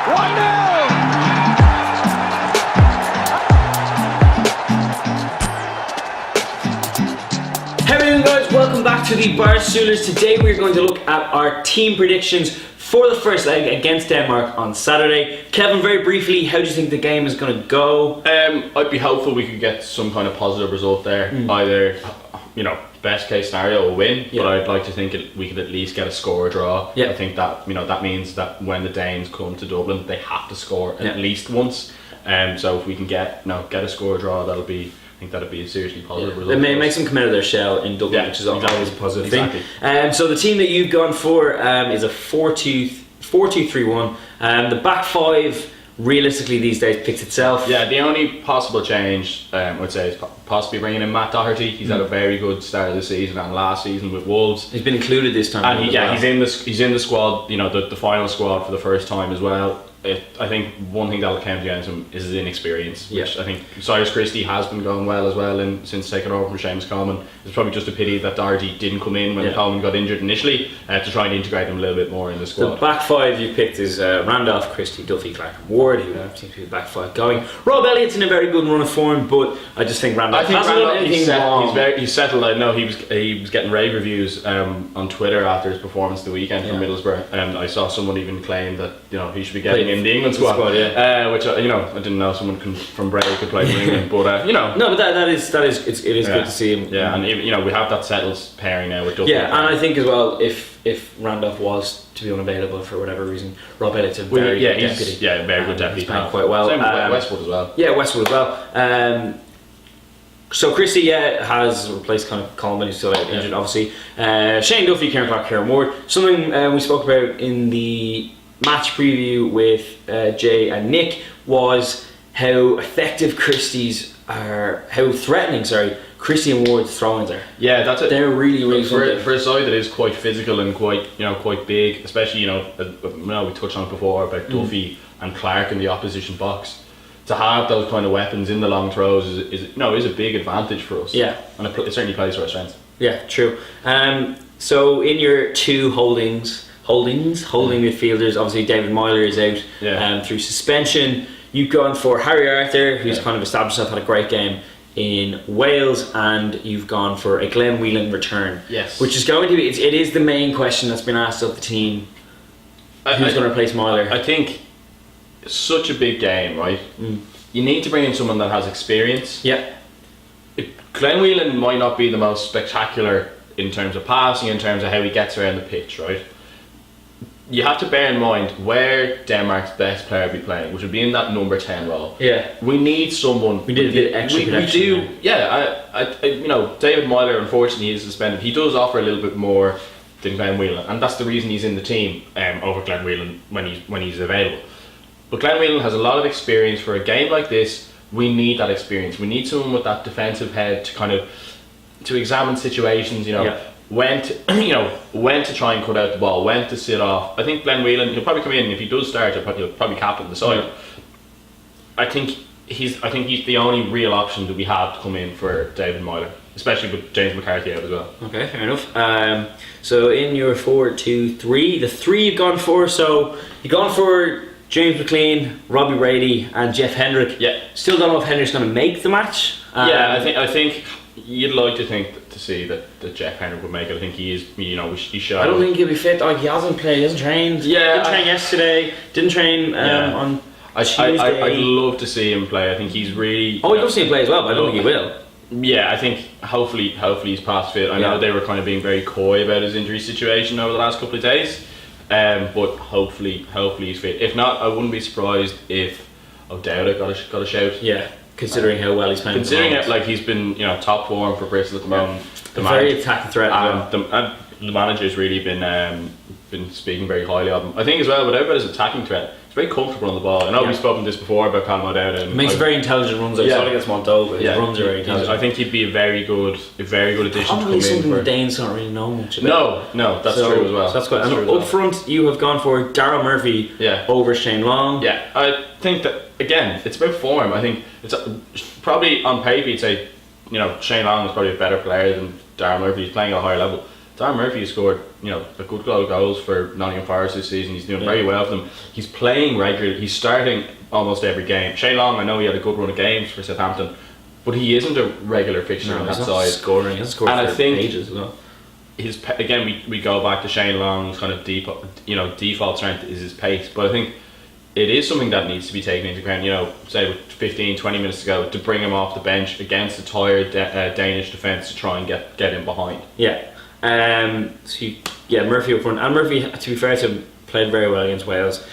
How are you doing, guys? Welcome back to the Barstoolers. Today we're going to look at our team predictions for the first leg against Denmark on Saturday. Kevin, very briefly, how do you think the game is going to go? I'd be hopeful we could get some kind of positive result there. Either, best case scenario, a win, but I'd like to think we could at least get a score or draw. I think that that means that when the Danes come to Dublin, they have to score at least once. So if we can get a score or draw, I think that'd be a seriously positive result. It makes them come out of their shell in Dublin, which is always a positive thing. So the team that you've gone for is a 4-2-3-1. The back five, realistically these days, picks itself. Yeah, the only possible change I would say is possibly bringing in Matt Doherty. He's had a very good start of the season and last season with Wolves. He's been included this time. And he's in the squad. The final squad for the first time as well. I think one thing that'll count against him is his inexperience, which I think Cyrus Christie has been going well as well since taking over from Seamus Coleman. It's probably just a pity that Doherty didn't come in when Coleman got injured initially to try and integrate him a little bit more in the squad. The back five you picked is Randolph, Christie, Duffy, Clark and Ward, who seems to be the back five going. Rob Elliott's in a very good run of form, but I just think Randolph hasn't done anything wrong. He's settled. I know he was getting rave reviews on Twitter after his performance the weekend for Middlesbrough, and I saw someone even claim that he should be getting in the England squad. Which I didn't know someone from Bray could play for England, but No, but it is good to see him. Yeah, and we have that settled pairing now with Dublin. Yeah, and I think as well, if Randolph was to be unavailable for whatever reason, Rob Elliott's a very good deputy. Yeah, very good deputy. He's playing quite well. Same with Westwood as well. Yeah, Westwood as well. So Christie has replaced kind of Coleman, who's still out injured, obviously. Shane Duffy, Kieran Clark, Kieran Ward. Something we spoke about in the match preview with Jay and Nick was how effective how threatening Christie and Ward's throw-ins are. Yeah, that's it. They're really for a side that is quite physical and quite big, especially we touched on it before about Duffy and Clark in the opposition box. To have those kind of weapons in the long throws is a big advantage for us. Yeah, and it certainly plays to our strengths. Yeah, true. So in your two holding midfielders, obviously David Myler is out through suspension. You've gone for Harry Arthur, who's kind of established himself, had a great game in Wales, and you've gone for a Glenn Whelan return. Yes, which is going to be it is the main question that's been asked of the team. Who's going to replace Myler? I think it's such a big game, right? You need to bring in someone that has experience. Yeah, Glenn Whelan might not be the most spectacular in terms of passing, in terms of how he gets around the pitch, right? You have to bear in mind where Denmark's best player will be playing, which would be in that number 10 role. Yeah, we need someone. We need a bit of extra protection. We do. Yeah, David Myler, unfortunately, is suspended. He does offer a little bit more than Glenn Whelan, and that's the reason he's in the team over Glenn Whelan when he's available. But Glenn Whelan has a lot of experience for a game like this. We need that experience. We need someone with that defensive head to examine situations. When to try and cut out the ball, when to sit off. I think Glenn Whelan, he'll probably come in, and if he does start, he'll probably captain the side. Yeah. I think he's the only real option that we have to come in for David Myler, especially with James McCarthy out as well. Okay, fair enough. So in your 4-2-3, the three you've gone for. So you've gone for James McLean, Robbie Brady, and Jeff Hendrick. Yeah. Still don't know if Hendrick's going to make the match. I think you'd like to see that Jeff Hendrick would make it. I think he is. He showed. I don't think he'll be fit. He hasn't played. He hasn't trained. Yeah. Didn't train yesterday. Didn't train on Tuesday. I'd love to see him play. I think he's really. I'd love to see him play as well, but I don't think he will. Yeah, I think hopefully he's past fit. I know they were kind of being very coy about his injury situation over the last couple of days, but hopefully he's fit. If not, I wouldn't be surprised if O'Dowd got a shout. Yeah. Considering how well he's playing, he's been top form for Bristol at the moment, very attacking threat. The manager's really been speaking very highly of him. I think as well, without his attacking threat, he's very comfortable on the ball. I know we've spoken this before about Callum O'Dowd. He makes very intelligent runs. I saw it against Moldova. His runs are very intelligent. I think he'd be a very good addition to come in. Something the Danes don't really know much about. No, that's true as well. So that's good. And up front, you have gone for Darryl Murphy over Shane Long. Yeah, I think that again, it's about form. I think it's probably on paper you'd say, Shane Long is probably a better player than Darryl Murphy. He's playing at a higher level. Darren Murphy has scored, a good lot of goals for Nottingham Forest this season. He's doing very well for them. He's playing regularly. He's starting almost every game. Shane Long, I know he had a good run of games for Southampton, but he isn't a regular fixture on that side. Scoring. He hasn't scored and for I think ages as well. We go back to Shane Long's kind of default strength is his pace, but I think it is something that needs to be taken into account. Say with 15, 20 minutes to go, to bring him off the bench against a tired Danish defence to try and get him behind. Yeah. Murphy up front, and Murphy, to be fair to him, played very well against Wales.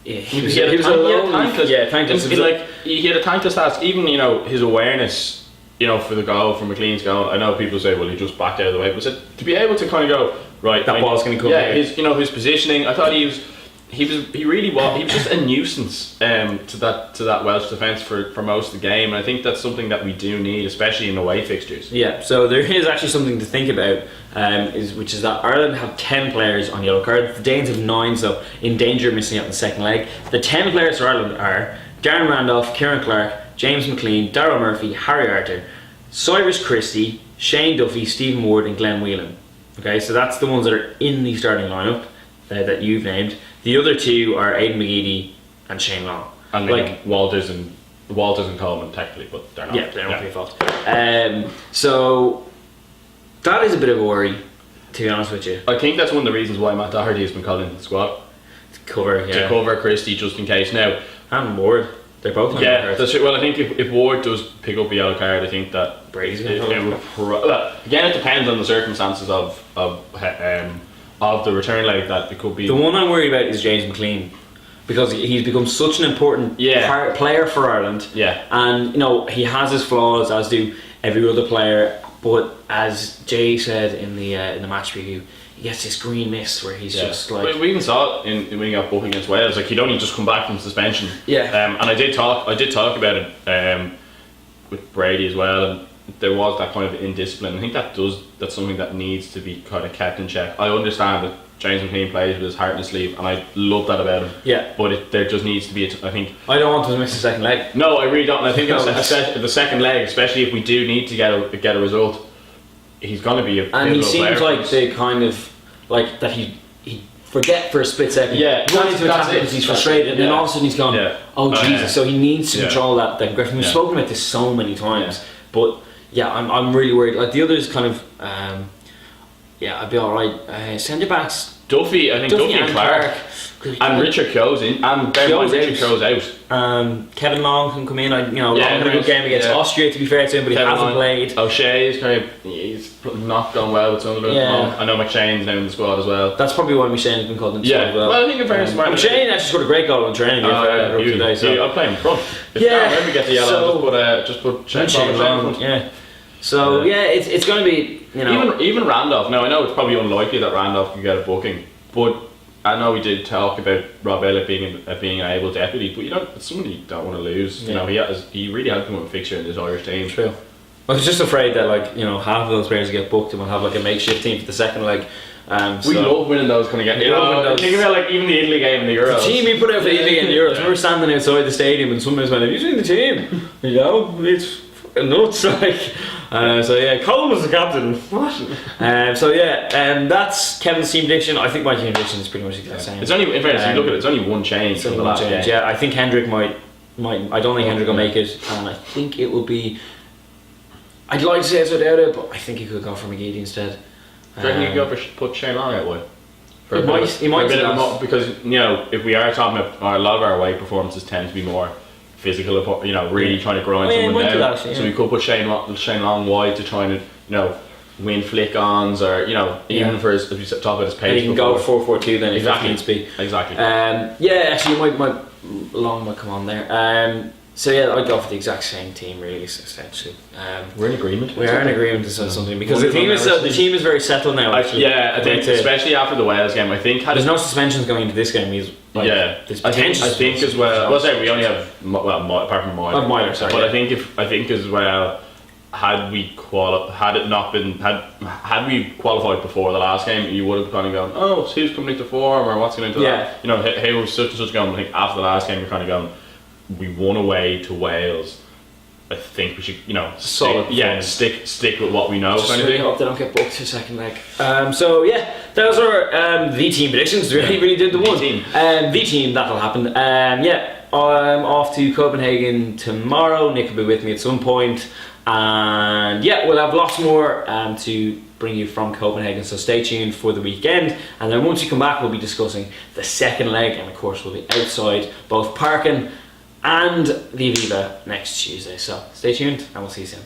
He was thankless. Yeah, he had a thankless task. Even his awareness, for the goal, for McLean's goal. I know people say, well, he just backed out of the way, but to be able to kind of go right, that ball's going to come. Yeah, his positioning. I thought he was just a nuisance to that Welsh defence for most of the game, and I think that's something that we do need, especially in away fixtures. Yeah, so there is actually something to think about, which is that Ireland have 10 players on yellow cards. The Danes have 9, so in danger of missing out in the second leg. The 10 players for Ireland are Darren Randolph, Kieran Clark, James McLean, Darryl Murphy, Harry Arter, Cyrus Christie, Shane Duffy, Stephen Ward and Glenn Whelan. Okay, so that's the ones that are in the starting lineup that you've named. The other 2 are Aidan McGeady and Shane Long. And Walters and Coleman technically, but they're not. Yeah, they're not by fault. So that is a bit of a worry, to be honest with you. I think that's one of the reasons why Matt Doherty has been called into the squad. To cover Christie just in case. Now, and Ward, they're both on that's it. Well, I think if Ward does pick up a yellow card, I think that Brady's going to again, it depends on the circumstances of the return leg. That it could be. The one I'm worried about is James McLean, because he's become such an important player for Ireland. Yeah, and he has his flaws, as do every other player. But as Jay said in the match preview, he gets this green mist where he's just like. We even saw it when he got booked against Wales. Like, he'd only just come back from suspension. Yeah. And I did talk about it with Brady as well, and there was that kind of indiscipline. I think that's something that needs to be kind of kept in check. I understand that James McLean plays with his heart in his sleeve, and I love that about him. Yeah. But there just needs to be I think. I don't want him to miss the second leg. No, I really don't. And I think the second leg, especially if we do need to get a result, he's going to be a. And he seems like they kind of like that he forget for a split second. Yeah, run into attack because he's frustrated, and then all of a sudden he's gone. Yeah. Oh Jesus! So he needs to control that aggression. We've spoken about this so many times, but yeah, I'm really worried. Like the others, kind of, I'd be all right. Centre backs. Duffy and Clark. And Richard Keogh's in, and Richard Keogh's out. Kevin Long can come in. Long had a good game against Austria, to be fair to him, but he hasn't played. O'Shea's he's not gone well with Sunderland. Yeah. I know McShane's now in the squad as well. That's probably why McShane's been called into the squad as well. Well, I think in fairness, McShane actually scored a great goal in training today. So I'll play him in front. When we get the yellow, just put Shane Long. Yeah. So it's going to be even Randolph. Now I know it's probably unlikely that Randolph can get a booking, but I know we did talk about Rob Elliott being an able deputy, but it's someone you don't want to lose. He really has become a fixture in this Irish team. True. I was just afraid that half of those players get booked and we'll have a makeshift team for the second leg. We love winning those kind of games. Think about even the Italy game in the Euros. The team we put out for the Italy game in the Euros. We were standing outside the stadium and someone was like, "Have you seen the team?" It's nuts. Colin was the captain. What? That's Kevin's team prediction. I think my team prediction is pretty much the same. It's only, in fairness, you look at it, it's only one change from the last game. Yeah, I think Hendrick might. I don't think Hendrick will make it, and I think it will be. I'd like to say it's without it, but I think he could go for McGeady instead. Do you reckon you could go put Shane Long out wide? He might because if we are talking about a lot of our away performances tend to be more physical, really trying to grind someone down. So we could put Shane Long wide to try and win flick-ons, or even for his, as we talked about his pace. And he can go 4-4-2 then if needs be. Exactly. Actually, Long might come on there. I'd go for the exact same team, really, essentially. We're in agreement. We are in agreement to something, because the team is very settled now. I think especially after the Wales game, I think there's no suspensions going into this game. There's potential. I think as well. We only have apart from Myler. Myler, sorry. But I think as well, had we qualified before the last game, you would have kind of gone, oh, who's coming into form, or what's going into that? How was such and such going? I think after the last game, you're kind of going, we won away to Wales. I think we should, Solid stick with what we know. Just Kind of really thing. hope they don't get booked to second leg. So yeah, those are the team predictions. Really did the one. The team that'll happen. I'm off to Copenhagen tomorrow. Nick will be with me at some point, and yeah, we'll have lots more to bring you from Copenhagen. So stay tuned for the weekend, and then once you come back, we'll be discussing the second leg, and of course, we'll be outside both Parkin and the Aviva next Tuesday. So stay tuned, and we'll see you soon.